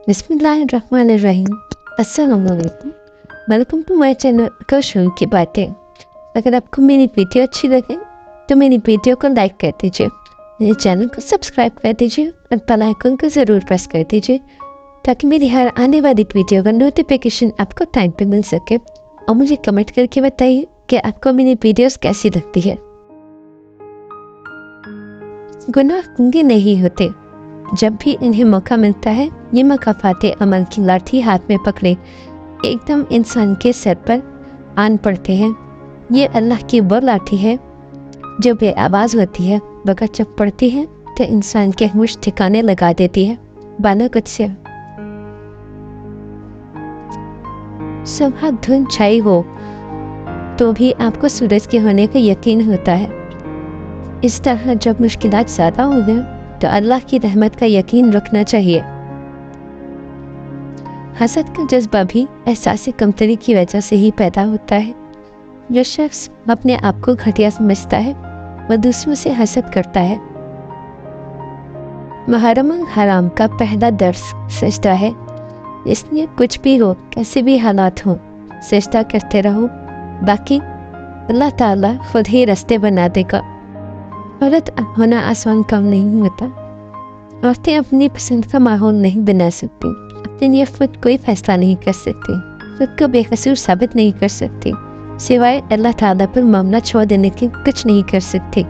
बिस्मिल्लाहिर्रहमानिर्रहीम। अस्सलाम वालेकुम। वेलकम टू माय चैनल कौशल की बातें। अगर आपको मेरी वीडियो अच्छी लगे तो मेरी वीडियो को लाइक कर दीजिए, मेरे चैनल को सब्सक्राइब कर दीजिए और बेल आइकन को ज़रूर प्रेस कर दीजिए ताकि मेरी हर आने वाली वीडियो का नोटिफिकेशन आपको टाइम पे मिल सके। और मुझे कमेंट करके बताइए कि आपको मेरी वीडियोस कैसी लगती है। गुनाह गुंगे नहीं होते, जब भी इन्हें मौका मिलता है ये मकाफाते अमल की लाठी हाथ में पकड़े एकदम इंसान के सर पर आन पड़ते हैं। ये अल्लाह की वो लाठी है जो बेआवाज़ होती है, मगर जब पड़ती है तो इंसान के होश ठिकाने लगा देती है। बाना कुछ से सुबह धुंध छाई हो तो भी आपको सूरज के होने का यकीन होता है। इस तरह जब मुश्किलात ज़्यादा हो गए तो अल्लाह की रहमत का यकीन रखना चाहिए। हसद का जज्बा भी एहसास कमतरी की वजह से ही पैदा होता है। जो शख्स अपने आप को घटिया समझता है वह दूसरों से हसद करता है। मुहर्रम हराम का पहला दर्स सजदा है, इसलिए कुछ भी हो, कैसे भी हालात हो, सजदा करते रहो, बाकी अल्लाह ताला खुद ही रास्ते बना देगा। औरत होना आसान काम नहीं होता। औरतें अपनी पसंद का माहौल नहीं बना सकती, अपने लिए खुद कोई फैसला नहीं कर सकती, खुद को बेकसूर साबित नहीं कर सकती, सिवाय अल्लाह ताला पर मामला छोड़ देने के कुछ नहीं कर सकती।